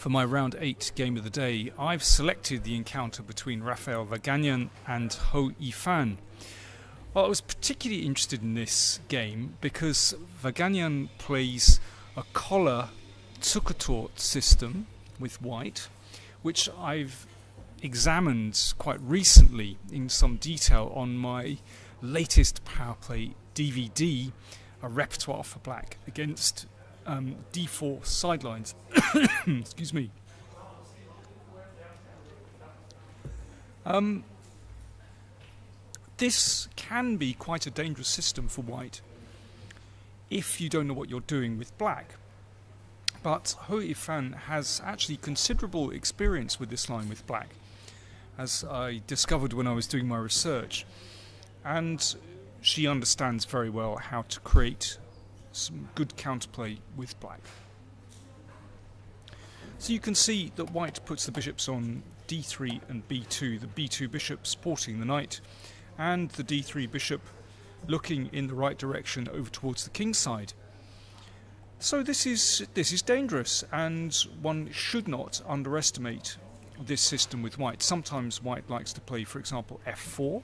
For my round 8 game of the day, I've selected the encounter between Rafael Vaganian and Hou Yifan. Well, I was particularly interested in this game because Vaganian plays a collar Zuckertort system with white, which I've examined quite recently in some detail on my latest Power Play DVD, a repertoire for black against d4 sidelines. Excuse me. This can be quite a dangerous system for white if you don't know what you're doing with black. But Hou Yifan has actually considerable experience with this line with black, as I discovered when I was doing my research. And she understands very well how to create some good counterplay with black. So you can see that white puts the bishops on d3 and b2, the b2 bishop supporting the knight, and the d3 bishop looking in the right direction over towards the king's side. So this is dangerous, and one should not underestimate this system with white. Sometimes white likes to play, for example, f4,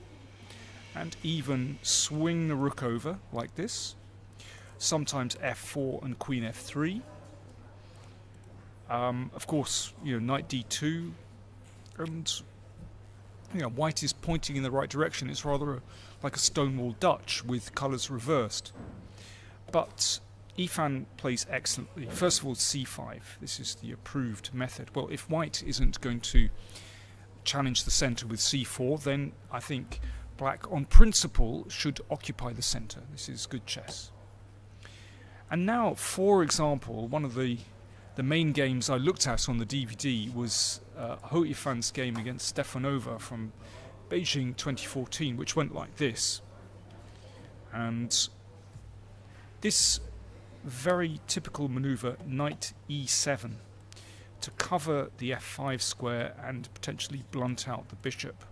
and even swing the rook over like this. Sometimes f4 and queen f3. Of course, knight d2, and white is pointing in the right direction. It's rather like a Stonewall Dutch with colours reversed. But Yifan plays excellently. First of all, c5. This is the approved method. Well, if white isn't going to challenge the centre with c4, then I think black, on principle, should occupy the centre. This is good chess. And now, for example, one of the main games I looked at on the DVD was Hou Yifan's game against Stefanova from Beijing 2014, which went like this. And this very typical maneuver, knight e7, to cover the f5 square and potentially blunt out the bishop.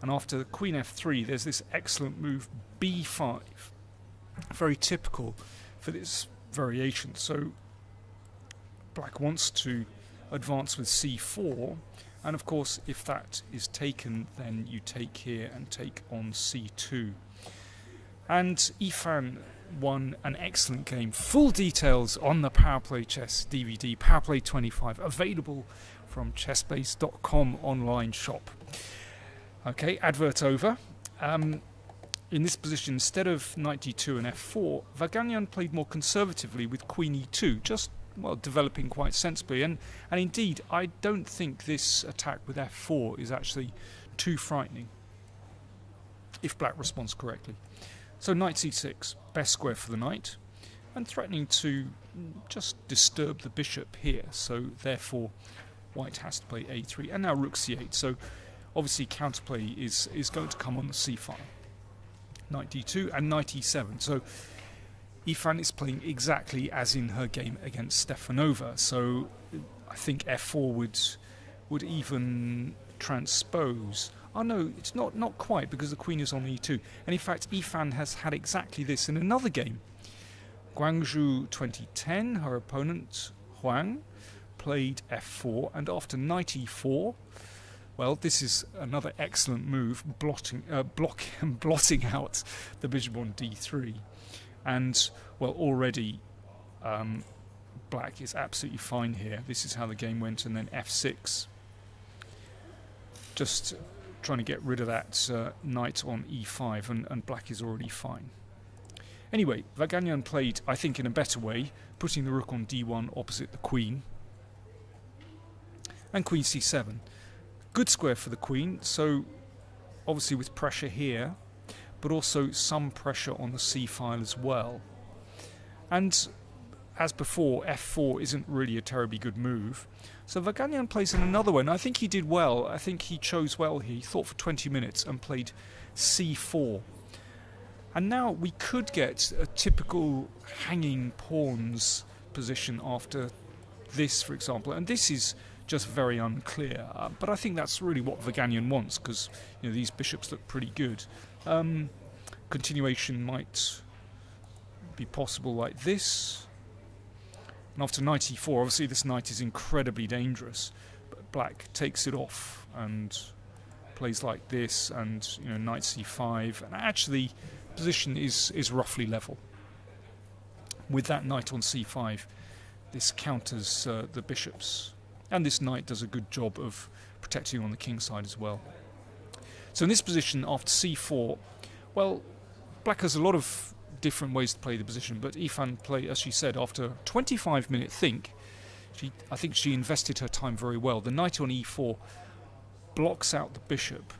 And after queen f3, there's this excellent move, b5, very typical for this variation. So black wants to advance with c4, and of course if that is taken, then you take here and take on c2. And Yifan won an excellent game. Full details on the Power Play Chess DVD, Power Play 25, available from chessbase.com online shop. Okay, advert over. In this position, instead of knight d2 and f4, Vaganian played more conservatively with queen e2, just, well, developing quite sensibly. And indeed, I don't think this attack with f4 is actually too frightening, if black responds correctly. So knight c6, best square for the knight, and threatening to just disturb the bishop here. So therefore, white has to play a3, and now rook c8. So obviously counterplay is going to come on the c file. Knight d2 and knight e7. So Yifan is playing exactly as in her game against Stefanova. So I think f4 would even transpose. Oh no, it's not quite, because the queen is on e2. And in fact, Yifan has had exactly this in another game. Guangzhou 2010, her opponent Huang played f4, and after knight e4, well, this is another excellent move, blotting out the bishop on d3. And, well, already black is absolutely fine here. This is how the game went, and then f6. Just trying to get rid of that knight on e5, and black is already fine. Anyway, Vaganian played, I think, in a better way, putting the rook on d1 opposite the queen. And queen c7. Good square for the queen, so obviously with pressure here, but also some pressure on the c file as well. And as before, f4 isn't really a terribly good move. So Vaganian plays in another one. I think he did well. I think he chose well here. He thought for 20 minutes and played c4. And now we could get a typical hanging pawns position after this, for example. And this is just very unclear. But I think that's really what Vaganian wants, because these bishops look pretty good. Continuation might be possible like this. And after knight e4, obviously this knight is incredibly dangerous, but black takes it off and plays like this, and knight c5, and actually position is roughly level. With that knight on c5, this counters the bishops, and this knight does a good job of protecting on the king side as well. So in this position, after c4, well, black has a lot of different ways to play the position, but Yifan played, as she said, after a 25-minute think. I think she invested her time very well. The knight on e4 blocks out the bishop,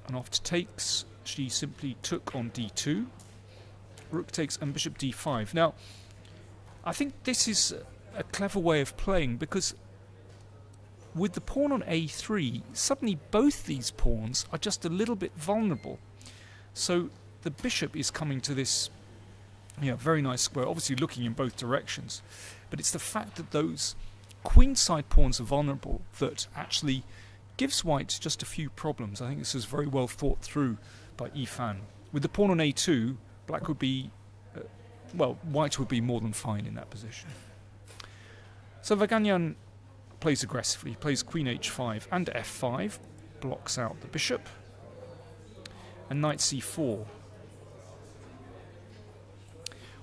and after takes, she simply took on d2, rook takes, and bishop d5. Now, I think this is a clever way of playing, because with the pawn on a3, suddenly both these pawns are just a little bit vulnerable. So the bishop is coming to this very nice square, obviously looking in both directions. But it's the fact that those queenside pawns are vulnerable that actually gives white just a few problems. I think this is very well thought through by Yifan. With the pawn on a2, black would be, white would be more than fine in that position. So Vaganian plays aggressively, plays queen h5 and f5, blocks out the bishop, and knight c4,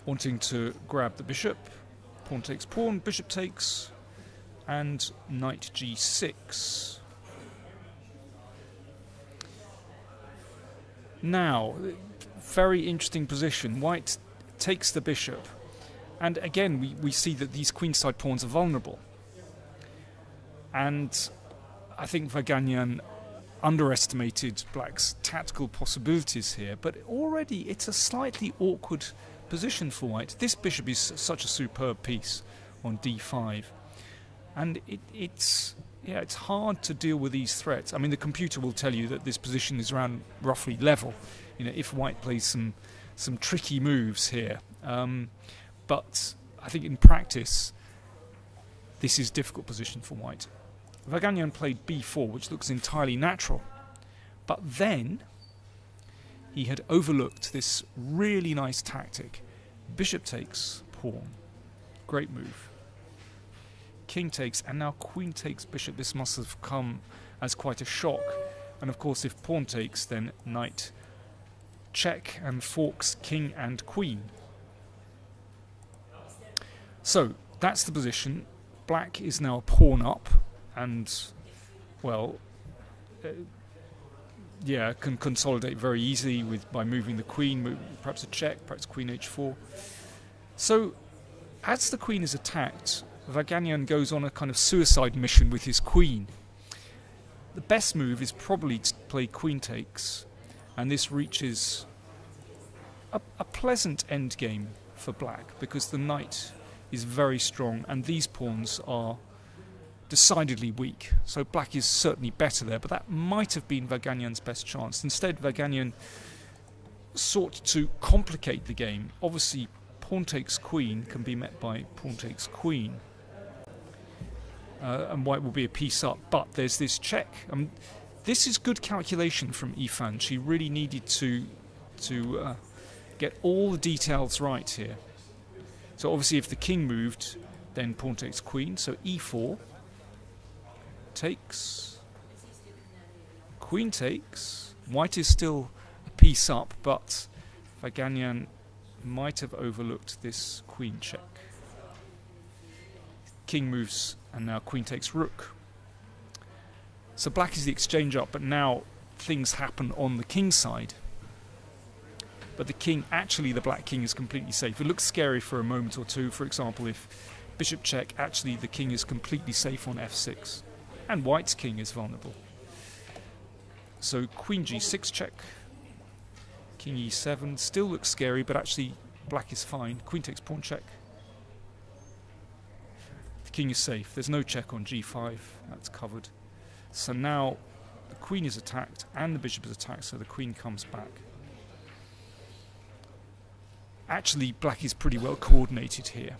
wanting to grab the bishop. Pawn takes pawn, bishop takes, and knight g6. Now, very interesting position. White takes the bishop, and again we see that these queenside pawns are vulnerable. And I think Vaganian underestimated black's tactical possibilities here, but already it's a slightly awkward position for white. This bishop is such a superb piece on d5, and it's hard to deal with these threats. I mean, the computer will tell you that this position is around roughly level, if white plays some tricky moves here. But I think in practice, this is a difficult position for white. Vaganian played b4, which looks entirely natural, but then he had overlooked this really nice tactic. Bishop takes pawn, great move. King takes, and now queen takes bishop. This must have come as quite a shock. And of course, if pawn takes, then knight check and forks king and queen. So that's the position. Black is now a pawn up, and can consolidate very easily by moving the queen, perhaps a check, perhaps queen h4. So as the queen is attacked, Vaganian goes on a kind of suicide mission with his queen. The best move is probably to play queen takes, and this reaches a pleasant endgame for black, because the knight is very strong and these pawns are decidedly weak. So black is certainly better there, but that might have been Vaganian's best chance. Instead, Vaganian sought to complicate the game. Obviously, pawn takes queen can be met by pawn takes queen, and white will be a piece up, but there's this check. This is good calculation from Yifan. She really needed to get all the details right here. So obviously if the king moved, then pawn takes queen, so e4 takes, queen takes. White is still a piece up, but Vaganian might have overlooked this queen check. King moves, and now queen takes rook. So black is the exchange up, but now things happen on the king side. But the king, actually the black king is completely safe. It looks scary for a moment or two. For example, if bishop check, actually the king is completely safe on f6. And white's king is vulnerable. So queen g6 check, king e7, still looks scary, but actually black is fine. Queen takes pawn check. The king is safe. There's no check on g5, that's covered. So now the queen is attacked and the bishop is attacked, so the queen comes back. Actually, black is pretty well coordinated here.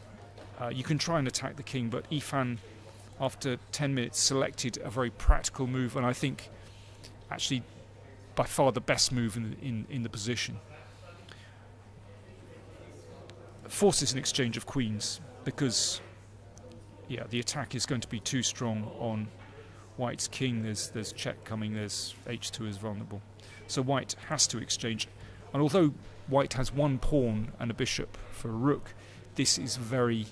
You can try and attack the king, but Yifan, after 10 minutes, selected a very practical move, and I think actually by far the best move in the position. forces an exchange of queens because, yeah, the attack is going to be too strong on White's king. There's check coming. There's h2 is vulnerable, so White has to exchange. And although White has one pawn and a bishop for a rook, this is very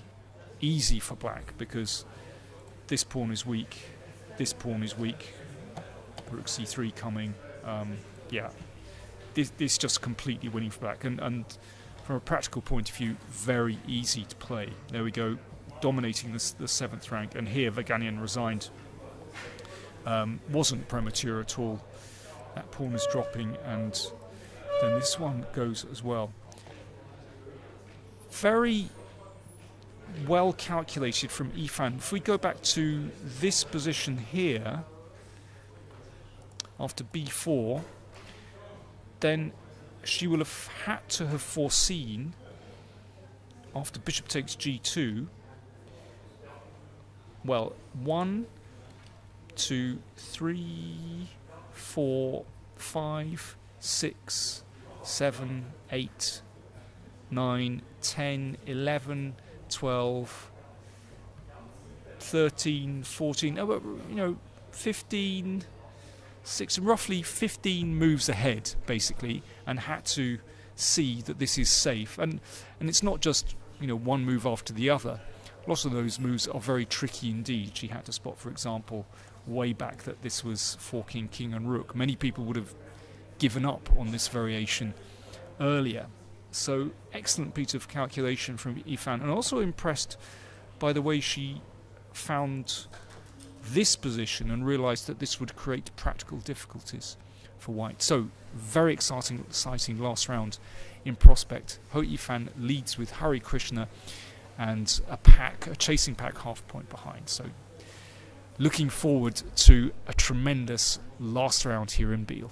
easy for Black because this pawn is weak, this pawn is weak. Rook c3 coming. Yeah, this just completely winning for Black, and from a practical point of view, very easy to play. There we go, dominating the 7th rank, and here Vaganian resigned. Wasn't premature at all. That pawn is dropping, and then this one goes as well. Very well calculated from Yifan. If we go back to this position here, after b4, then she will have had to have foreseen, after bishop takes g2, well, 1, 2, 3, 4, 5, 6, 7, 8, 9, 10, 11, 12, 13, 14, you know, 15, 6, roughly 15 moves ahead, basically, and had to see that this is safe. And it's not just, you know, one move after the other. Lots of those moves are very tricky indeed. She had to spot, for example, way back that this was forking king and rook. Many people would have given up on this variation earlier. So excellent piece of calculation from Yifan, and also impressed by the way she found this position and realised that this would create practical difficulties for White. So very exciting last round in prospect. Hou Yifan leads with Hare Krishna and a chasing pack half point behind. So looking forward to a tremendous last round here in Biel.